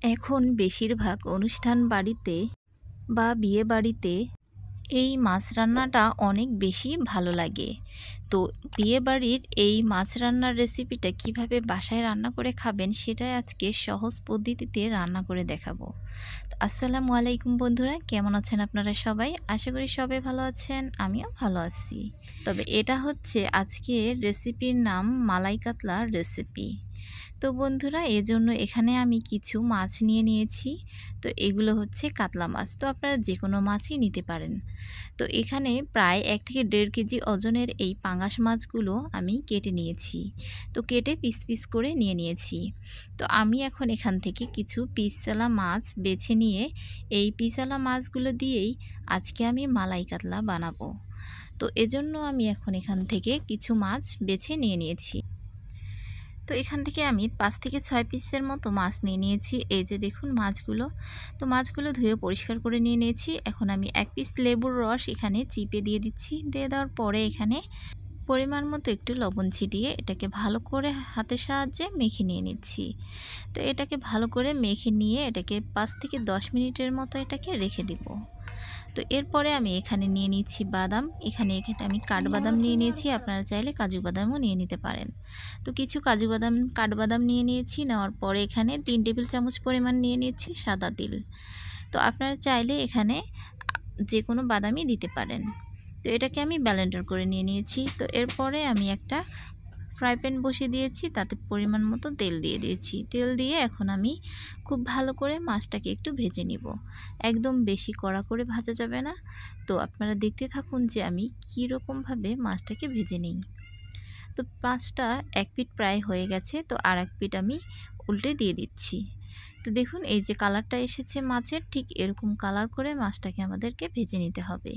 এখন বেশিরভাগ অনুষ্ঠান বাড়িতে বা বিয়ে বাড়িতে এই মাছ রান্নাটা অনেক বেশি ভালো লাগে। তো বিয়ে বাড়ির এই মাছ রান্নার রেসিপিটা কিভাবে বাসায় রান্না করে খাবেন সেটাই আজকে সহজ পদ্ধতিতে রান্না করে দেখাবো। তো আসসালামু আলাইকুম বন্ধুরা, কেমন আছেন আপনারা সবাই? আশা করি সবাই ভালো আছেন, আমিও ভালো আছি। তবে এটা হচ্ছে আজকের রেসিপির নাম মালাই কাতলার রেসিপি। তো বন্ধুরা, এজন্য এখানে আমি কিছু মাছ নিয়ে নিয়েছি। তো এগুলো হচ্ছে কাতলা মাছ। তো আপনারা যে কোনো মাছই নিতে পারেন। তো এখানে প্রায় 1 থেকে 1.5 কেজি ওজনের এই পাঙাশ মাছগুলো আমি কেটে নিয়েছি। তো কেটে পিস পিস করে নিয়ে নিয়েছি। তো আমি এখন এখান থেকে কিছু পিসওয়ালা মাছ বেছে নিয়ে এই পিসওয়ালা মাছগুলো দিয়েই আজকে আমি মালাই কাতলা বানাবো। তো এজন্য আমি এখন এখান থেকে কিছু মাছ বেছে নিয়ে নিয়েছি। তো এখান থেকে আমি 5 থেকে 6 পিসের মতো মাছ নিয়ে নিয়েছি। এই যে দেখুন মাছগুলো। তো মাছগুলো ধুয়ে পরিষ্কার করে নিয়ে নিয়েছি। এখন আমি 1 পিস লেবুর রস এখানে চিপে দিয়ে দিচ্ছি। দিয়ে দেওয়ার পরে এখানে পরিমাণ মতো একটু লবণ ছিটিয়ে এটাকে ভালো করে হাতের সাহায্যে মেখে নিয়ে নিচ্ছি। তো এটাকে ভালো করে মেখে নিয়ে এটাকে 5 থেকে 10 মিনিটের মতো এটাকে রেখে দিব। তো এরপরে আমি এখানে নিয়ে নিচ্ছি বাদাম। এখানে আমি কাঠবাদাম নিয়ে নিয়েছি, আপনারা চাইলে কাজু বাদামও নিয়ে নিতে পারেন। তো কিছু কাজু বাদাম কাঠবাদাম নিয়ে নিয়েছি। নেওয়ার পরে এখানে 3 টেবিল চামচ পরিমাণ নিয়ে নিচ্ছি সাদা তিল। তো আপনারা চাইলে এখানে যে কোনো বাদামই দিতে পারেন। তো এটাকে আমি ব্লেন্ডার করে নিয়ে নিয়েছি। তো এরপরে আমি একটা ফ্রাই প্যান বসিয়ে দিয়েছি, তাতে পরিমাণ মতো তেল দিয়ে দিয়েছি। তেল দিয়ে এখন আমি খুব ভালো করে মাছটাকে একটু ভেজে নিব। একদম বেশি কড়া করে ভাজা যাবে না। তো আপনারা দেখতে থাকুন যে আমি কীরকমভাবে মাছটাকে ভেজে নিই। তো মাছটা এক পিঠ প্রায় হয়ে গেছে, তো আর এক পিঠ আমি উল্টে দিয়ে দিচ্ছি। তো দেখুন এই যে কালারটা এসেছে মাছের, ঠিক এরকম কালার করে মাছটাকে আমাদেরকে ভেজে নিতে হবে।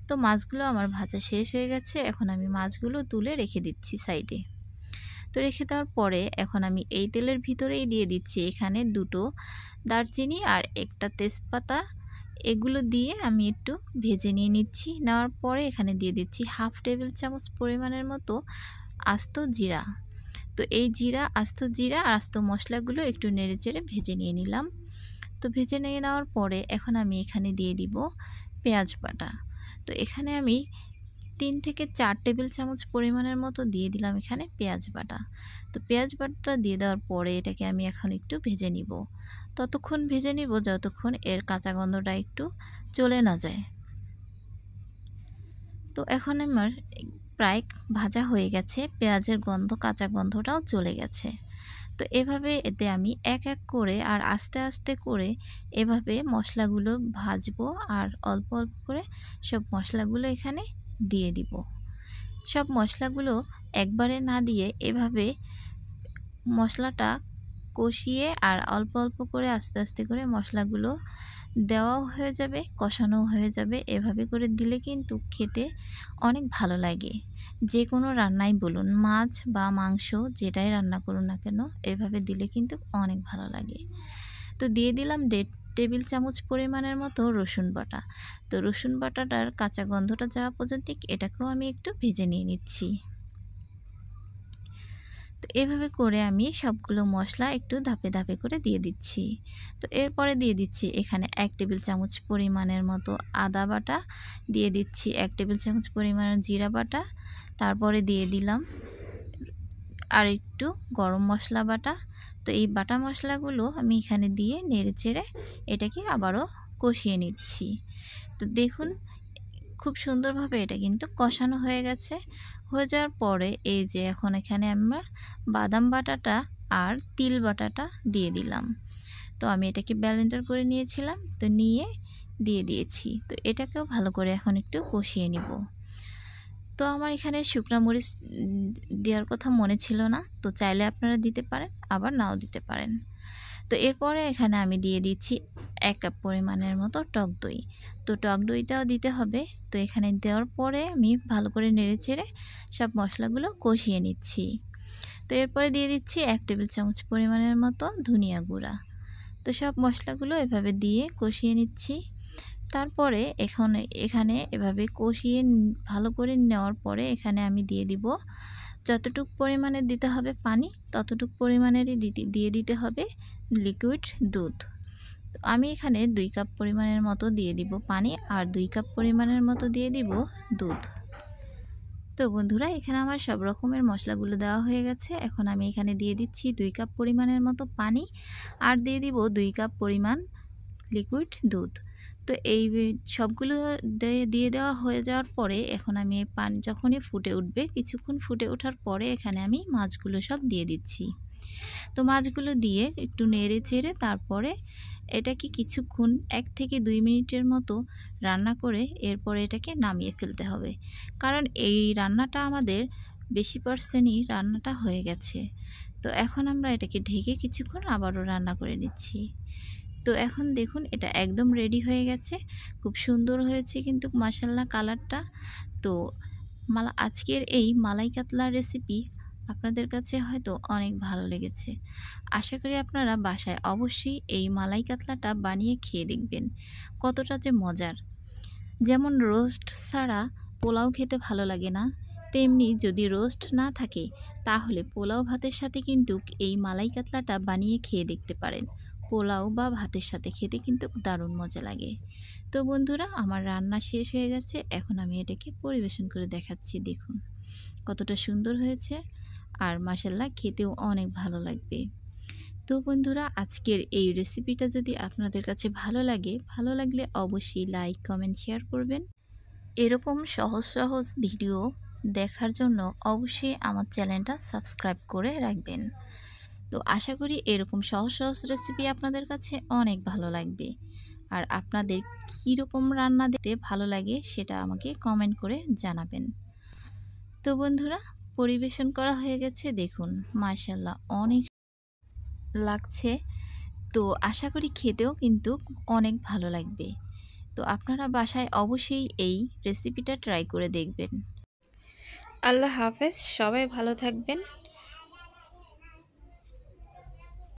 তো মাছগুলো আমার ভাজা শেষ হয়ে গেছে। এখন আমি মাছগুলো তুলে রেখে দিচ্ছি সাইডে। তো রেখে দেওয়ার পরে এখন আমি এই তেলের ভিতরেই দিয়ে দিচ্ছি এখানে 2টো দারচিনি আর একটা তেজপাতা। এগুলো দিয়ে আমি একটু ভেজে নিয়ে নিচ্ছি। নেওয়ার পরে এখানে দিয়ে দিচ্ছি 1/2 টেবিল চামচ পরিমাণের মতো আস্ত জিরা। তো এই আস্ত জিরা আর আস্ত মশলাগুলো একটু নেড়েচেড়ে ভেজে নিয়ে নিলাম। তো ভেজে নিয়ে নেওয়ার পরে এখন আমি এখানে দিয়ে দিব পেঁয়াজ বাটা। তো এখানে আমি 3 থেকে 4 টেবিল চামচ পরিমাণের মতো দিয়ে দিলাম এখানে পেঁয়াজ বাটা। তো পেঁয়াজ বাটাটা দিয়ে দেওয়ার পরে এটাকে আমি এখন একটু ভেজে নিব। ততক্ষণ ভেজে নিব যতক্ষণ এর কাঁচা গন্ধটা একটু চলে না যায়। তো এখন আমার প্রায় ভাজা হয়ে গেছে, পেঁয়াজের গন্ধ কাঁচা গন্ধটাও চলে গেছে। তো এভাবে এতে আমি এক এক করে আর আস্তে আস্তে করে এভাবে মশলাগুলো ভাজবো আর অল্প অল্প করে সব মশলাগুলো এখানে দিয়ে দিব। সব মশলাগুলো একবারে না দিয়ে এভাবে মশলাটা কষিয়ে আর অল্প অল্প করে আস্তে আস্তে করে মশলাগুলো দেওয়াও হয়ে যাবে, কষানোও হয়ে যাবে। এভাবে করে দিলে কিন্তু খেতে অনেক ভালো লাগে। যে কোনো রান্নাই বলুন, মাছ বা মাংস যেটাই রান্না করুন না কেন, এভাবে দিলে কিন্তু অনেক ভালো লাগে। তো দিয়ে দিলাম 1.5 টেবিল চামচ পরিমাণের মতো রসুন বাটা। তো রসুন বাটাটার কাঁচা গন্ধটা যাওয়া পর্যন্ত এটাকেও আমি একটু ভেজে নিয়ে নিচ্ছি। তো এভাবে করে আমি সবগুলো মশলা একটু ধাপে ধাপে করে দিয়ে দিচ্ছি। তো এরপরে দিয়ে দিচ্ছি এখানে 1 টেবিল চামচ পরিমাণের মতো আদা বাটা, দিয়ে দিচ্ছি 1 টেবিল চামচ পরিমাণের জিরা বাটা, তারপরে দিয়ে দিলাম আর একটু গরম মশলা বাটা। তো এই বাটা মশলাগুলো আমি এখানে দিয়ে নেড়েচেড়ে এটাকে আবারও কষিয়ে নিচ্ছি। তো দেখুন খুব সুন্দরভাবে এটা কিন্তু কষানো হয়ে গেছে। হয়ে যাওয়ার পরে এই যে এখন এখানে আমরা বাদাম বাটাটা আর তিল বাটাটা দিয়ে দিলাম। তো আমি এটাকে ব্লেন্ডার করে নিয়েছিলাম, তো নিয়ে দিয়ে দিয়েছি। তো এটাকেও ভালো করে এখন একটু কষিয়ে নিব। তো আমার এখানে শুকনা মরিচ দেওয়ার কথা মনে ছিল না, তো চাইলে আপনারা দিতে পারেন, আবার নাও দিতে পারেন। তো এরপরে এখানে আমি দিয়ে দিচ্ছি 1 কাপ পরিমাণের মতো টক দই। তো টক দইটাও দিতে হবে। তো এখানে দেওয়ার পরে আমি ভালো করে নেড়েচেড়ে সব মশলাগুলো কষিয়ে নিচ্ছি। তো এরপরে দিয়ে দিচ্ছি 1 টেবিল চামচ পরিমাণের মতো ধনিয়া গুঁড়া। তো সব মশলাগুলো এভাবে দিয়ে কষিয়ে নিচ্ছি। তারপরে এখানে এভাবে কষিয়ে ভালো করে নেওয়ার পরে এখানে আমি দিয়ে দিব যতটুকু পরিমাণে দিতে হবে পানি, ততটুকু পরিমাণেরই দিয়ে দিতে হবে লিকুইড দুধ। তো আমি এখানে 2 কাপ পরিমাণের মতো দিয়ে দিব পানি, আর 2 কাপ পরিমাণের মতো দিয়ে দিব দুধ। তো বন্ধুরা, এখানে আমার সব রকমের মশলাগুলো দেওয়া হয়ে গেছে। এখন আমি এখানে দিয়ে দিচ্ছি 2 কাপ পরিমাণের মতো পানি, আর দিয়ে দিব 2 কাপ পরিমাণ লিকুইড দুধ। তো এই সবগুলো দিয়ে দেওয়া হয়ে যাওয়ার পরে এখন আমি এই পানি যখনই ফুটে উঠবে, কিছুক্ষণ ফুটে ওঠার পরে এখানে আমি মাছগুলো সব দিয়ে দিচ্ছি। তো মাছগুলো দিয়ে একটু নেড়ে চেড়ে তারপরে এটাকে কিছুক্ষণ 1 থেকে 2 মিনিটের মতো রান্না করে এরপরে এটাকে নামিয়ে ফেলতে হবে। কারণ এই রান্নাটা আমাদের বেশি পার্সেন্টই রান্নাটা হয়ে গেছে। তো এখন আমরা এটাকে ঢেকে কিছুক্ষণ আবারও রান্না করে নিচ্ছি। তো এখন দেখুন এটা একদম রেডি হয়ে গেছে। খুব সুন্দর হয়েছে কিন্তু মাশাআল্লাহ কালারটা। তো আজকের এই মালাই কাতলার রেসিপি আপনাদের কাছে হয়তো অনেক ভালো লেগেছে। আশা করি আপনারা বাসায় অবশ্যই এই মালাই কাতলাটা বানিয়ে খেয়ে দেখবেন কতটা যে মজার। যেমন রোস্ট ছাড়া পোলাও খেতে ভালো লাগে না, তেমনি যদি রোস্ট না থাকে তাহলে পোলাও ভাতের সাথে কিন্তু এই মালাই কাতলাটা বানিয়ে খেয়ে দেখতে পারেন। পোলাও বা ভাতের সাথে খেতে কিন্তু দারুণ মজা লাগে। তো বন্ধুরা, আমার রান্না শেষ হয়ে গেছে। এখন আমি এটাকে পরিবেশন করে দেখাচ্ছি। দেখুন কতটা সুন্দর হয়েছে, আর মাশাআল্লাহ খেতেও অনেক ভালো লাগবে। তো বন্ধুরা, আজকের এই রেসিপিটা যদি আপনাদের কাছে ভালো লাগলে অবশ্যই লাইক, কমেন্ট, শেয়ার করবেন। এরকম সহজ সহজ ভিডিও দেখার জন্য অবশ্যই আমার চ্যানেলটা সাবস্ক্রাইব করে রাখবেন। তো আশা করি এরকম সহজ সহজ রেসিপি আপনাদের কাছে অনেক ভালো লাগবে। আর আপনাদের কীরকম রান্না দিতে ভালো লাগে সেটা আমাকে কমেন্ট করে জানাবেন। তো বন্ধুরা, পরিবেশন করা হয়ে গেছে। দেখুন মাশাআল্লাহ অনেক লাগছে। তো আশা করি খেতেও কিন্তু অনেক ভালো লাগবে। তো আপনারা বাসায় অবশ্যই এই রেসিপিটা ট্রাই করে দেখবেন। আল্লাহ হাফেজ, সবাই ভালো থাকবেন।